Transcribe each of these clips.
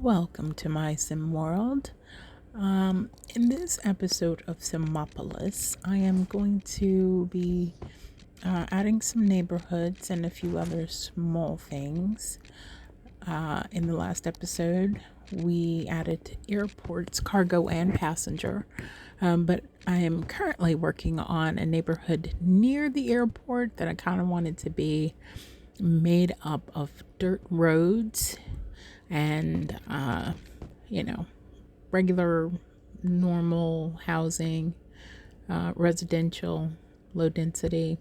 Welcome to my sim world. In this episode of Simopolis, I am going to be adding some neighborhoods and a few other small things. In the last episode, we added airports, cargo, and passenger. But I am currently working on a neighborhood near the airport that I kind of wanted to be made up of dirt roads and regular normal housing, residential, low density,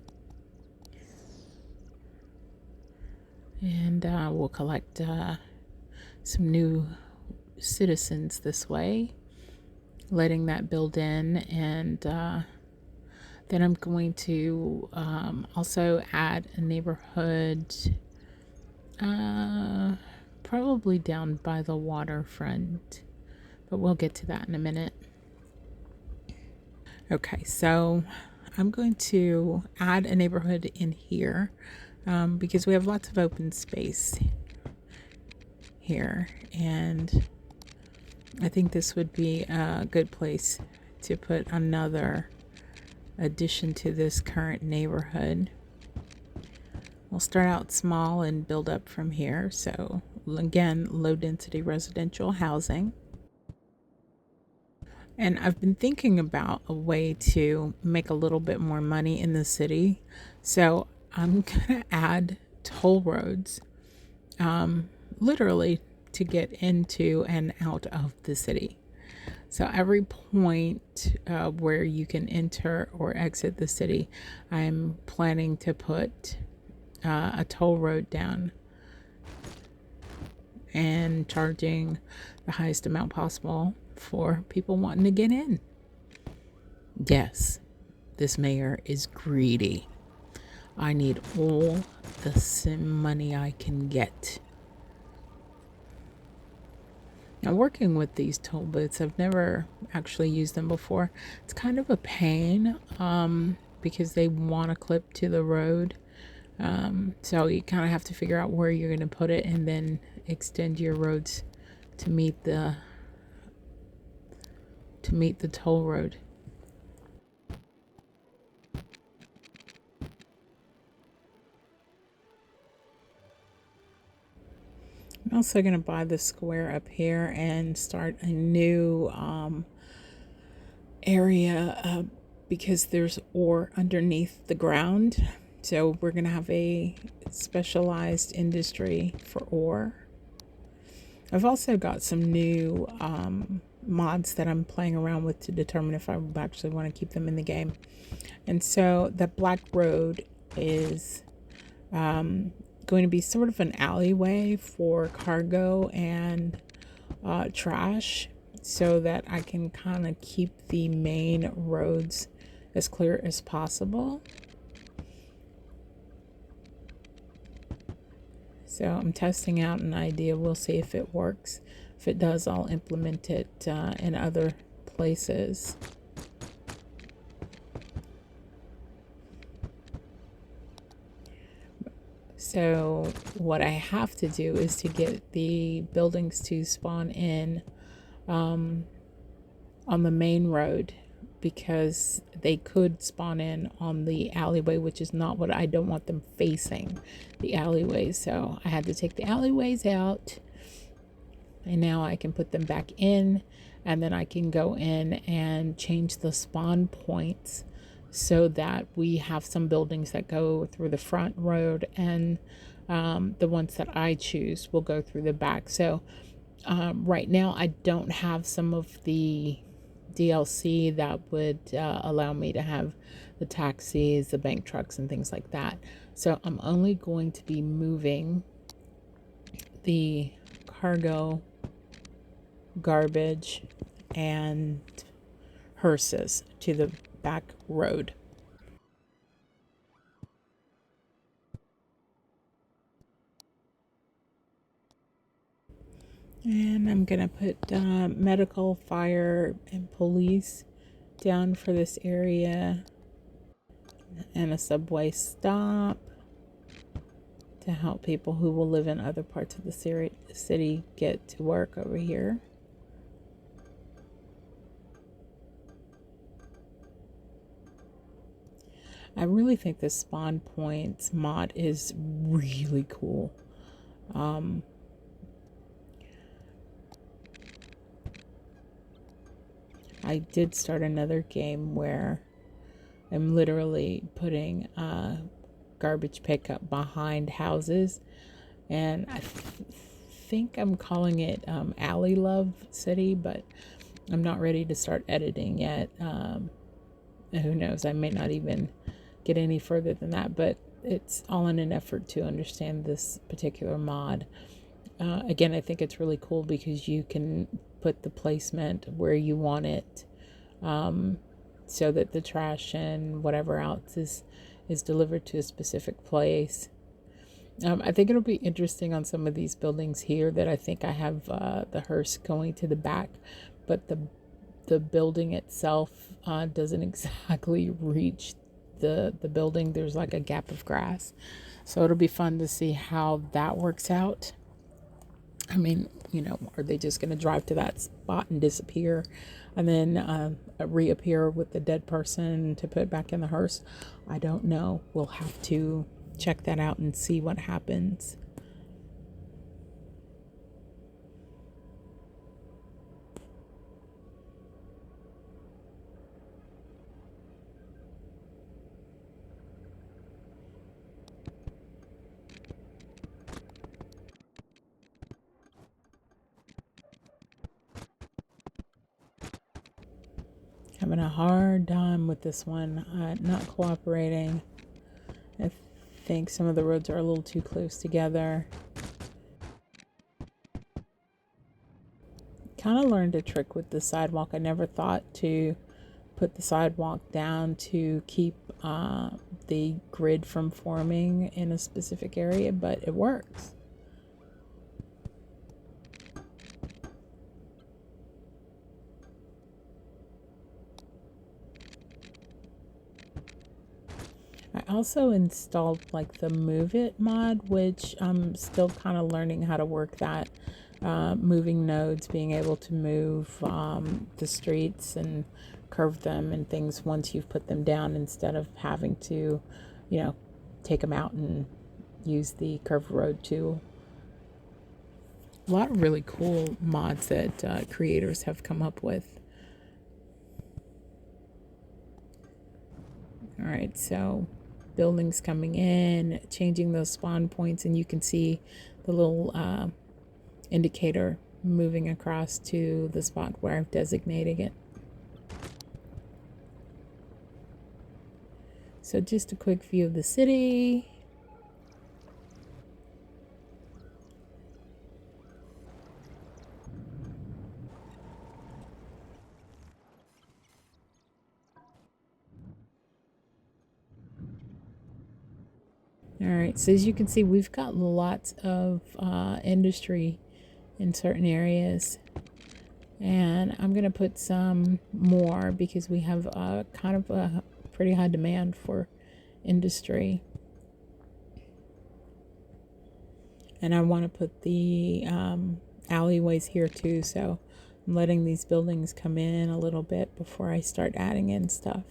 and we'll collect some new citizens this way, letting that build in, and then I'm going to also add a neighborhood probably down by the waterfront, but we'll get to that in a minute. Okay, so I'm going to add a neighborhood in here because we have lots of open space here, and I think this would be a good place to put another addition to this current neighborhood. We'll start out small and build up from here. So again, low density residential housing. And I've been thinking about a way to make a little bit more money in the city. So I'm going to add toll roads, literally to get into and out of the city. So every point where you can enter or exit the city, I'm planning to put a toll road down and charging the highest amount possible for people wanting to get in. Yes, this mayor is greedy. I need all the sim money I can get. Now, working with these toll booths, I've never actually used them before. It's kind of a pain because they want to clip to the road. So you kind of have to figure out where you're going to put it and then extend your roads to meet the toll road. I'm also going to buy the square up here and start a new area because there's ore underneath the ground. So we're going to have a specialized industry for ore. I've also got some new mods that I'm playing around with to determine if I actually want to keep them in the game. And so the black road is going to be sort of an alleyway for cargo and trash, so that I can kind of keep the main roads as clear as possible. So I'm testing out an idea. We'll see if it works. If it does, I'll implement it in other places. So what I have to do is to get the buildings to spawn in on the main road, because they could spawn in on the alleyway, which is not what I don't want them facing, the alleyways. So I had to take the alleyways out, and now I can put them back in, and then I can go in and change the spawn points so that we have some buildings that go through the front road, and the ones that I choose will go through the back. So right now I don't have some of the DLC that would allow me to have the taxis, the bank trucks, and things like that. So I'm only going to be moving the cargo, garbage, and hearses to the back road. And I'm gonna put medical, fire, and police down for this area, and a subway stop. to help people who will live in other parts of the city get to work over here. I really think this spawn points mod is really cool. I did start another game where I'm literally putting garbage pickup behind houses, and I think I'm calling it Alley Love City, but I'm not ready to start editing yet. Who knows? I may not even get any further than that, but it's all in an effort to understand this particular mod. Again, I think it's really cool because you can put the placement where you want it, so that the trash and whatever else is delivered to a specific place. I think it'll be interesting on some of these buildings here that I think I have the hearse going to the back, but the building itself doesn't exactly reach the building. There's like a gap of grass, so it'll be fun to see how that works out. I mean, are they just going to drive to that spot and disappear and then reappear with the dead person to put back in the hearse? I don't know. We'll have to check that out and see what happens. Having a hard time with this one, not cooperating. I think some of the roads are a little too close together. Kind of learned a trick with the sidewalk. I never thought to put the sidewalk down to keep the grid from forming in a specific area, but it works. I also installed like the Move It mod, which I'm still kind of learning how to work that. Moving nodes, being able to move the streets and curve them and things once you've put them down, instead of having to, take them out and use the curved road tool. A lot of really cool mods that creators have come up with. All right, so buildings coming in, changing those spawn points, and you can see the little indicator moving across to the spot where I've designated it. So just a quick view of the city. All right, so as you can see, we've got lots of industry in certain areas, and I'm gonna put some more because we have kind of a pretty high demand for industry, and I want to put the alleyways here too, so I'm letting these buildings come in a little bit before I start adding in stuff.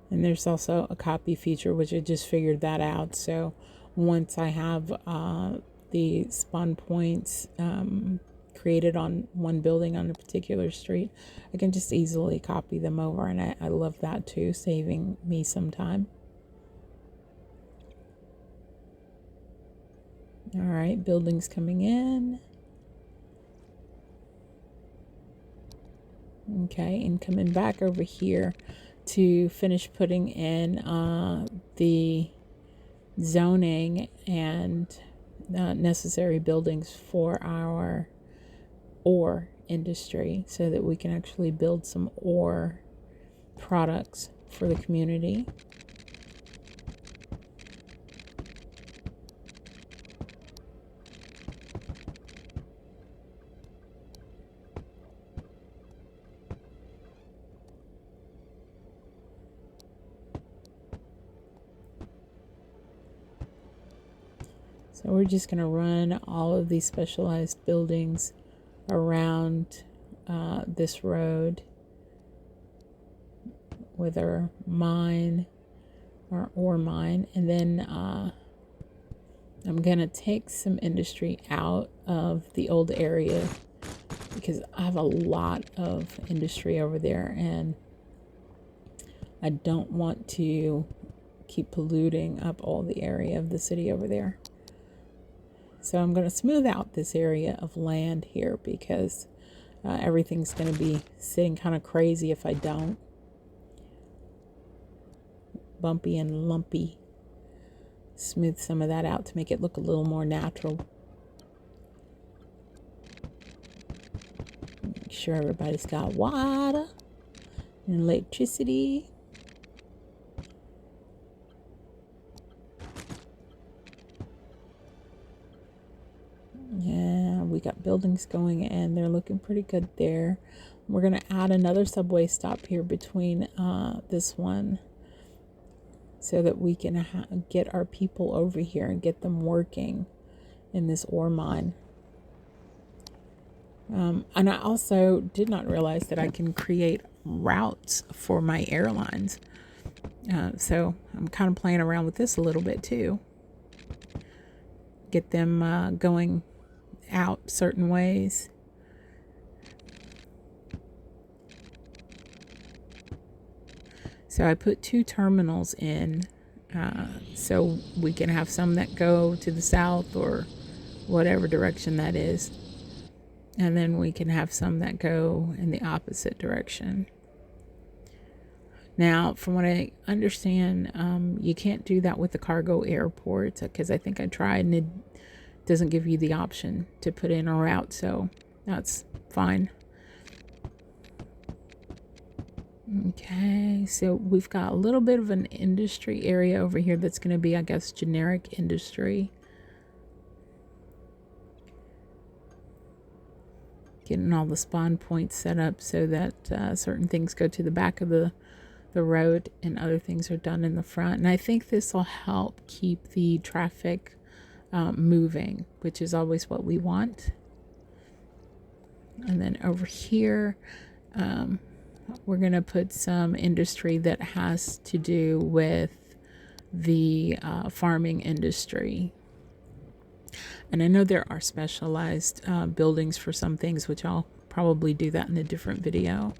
And there's also a copy feature, which I just figured that out. So once I have the spawn points created on one building on a particular street, I can just easily copy them over. And I love that too, saving me some time. All right, buildings coming in. Okay, and coming back over here to finish putting in the zoning and necessary buildings for our ore industry, so that we can actually build some ore products for the community. So we're just going to run all of these specialized buildings around this road with our mine, our ore mine. And then I'm going to take some industry out of the old area because I have a lot of industry over there and I don't want to keep polluting up all the area of the city over there. So I'm going to smooth out this area of land here because everything's going to be sitting kind of crazy if I don't. Bumpy and lumpy. Smooth some of that out to make it look a little more natural. Make sure everybody's got water and electricity. Yeah, we got buildings going and they're looking pretty good there. We're going to add another subway stop here between this one so that we can get our people over here and get them working in this ore mine. And I also did not realize that I can create routes for my airlines. So I'm kind of playing around with this a little bit too. Get them going out certain ways. So I put 2 terminals in so we can have some that go to the south or whatever direction that is. And then we can have some that go in the opposite direction. Now, from what I understand, you can't do that with the cargo airports because I think I tried and it doesn't give you the option to put in a route. So that's fine. Okay, so we've got a little bit of an industry area over here that's going to be, I guess, generic industry. Getting all the spawn points set up so that certain things go to the back of the road and other things are done in the front. And I think this will help keep the traffic moving, which is always what we want. And then over here, we're going to put some industry that has to do with the farming industry. And I know there are specialized buildings for some things, which I'll probably do that in a different video.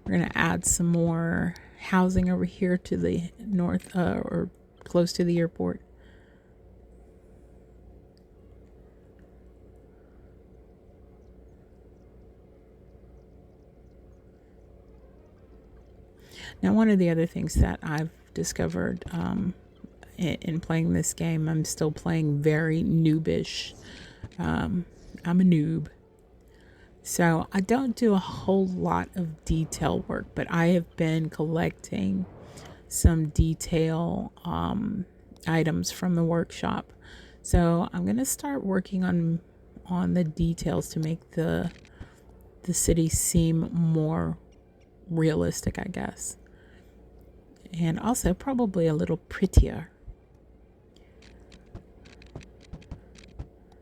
We're going to add some more housing over here to the north or close to the airport. Now, one of the other things that I've discovered in playing this game, I'm still playing very noobish. I'm a noob. So I don't do a whole lot of detail work, but I have been collecting some detail items from the workshop. So I'm going to start working on the details to make the city seem more realistic, I guess. And also probably a little prettier.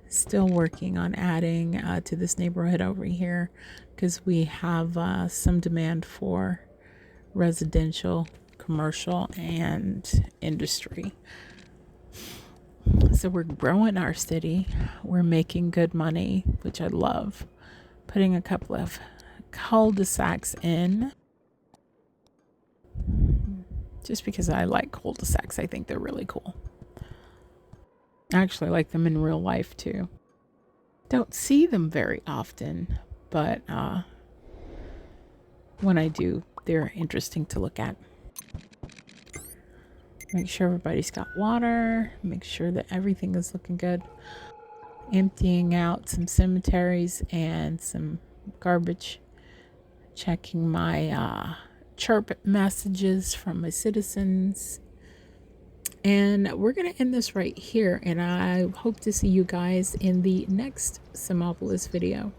Still working on adding to this neighborhood over here because we have some demand for residential, commercial, and industry. So we're growing our city. We're making good money, which I love. Putting a couple of cul-de-sacs in. Just because I like cul-de-sacs. I think they're really cool. I actually like them in real life too. Don't see them very often, but when I do, they're interesting to look at. Make sure everybody's got water. Make sure that everything is looking good. Emptying out some cemeteries and some garbage. Checking my chirp messages from my citizens. And we're going to end this right here. And I hope to see you guys in the next Simopolis video.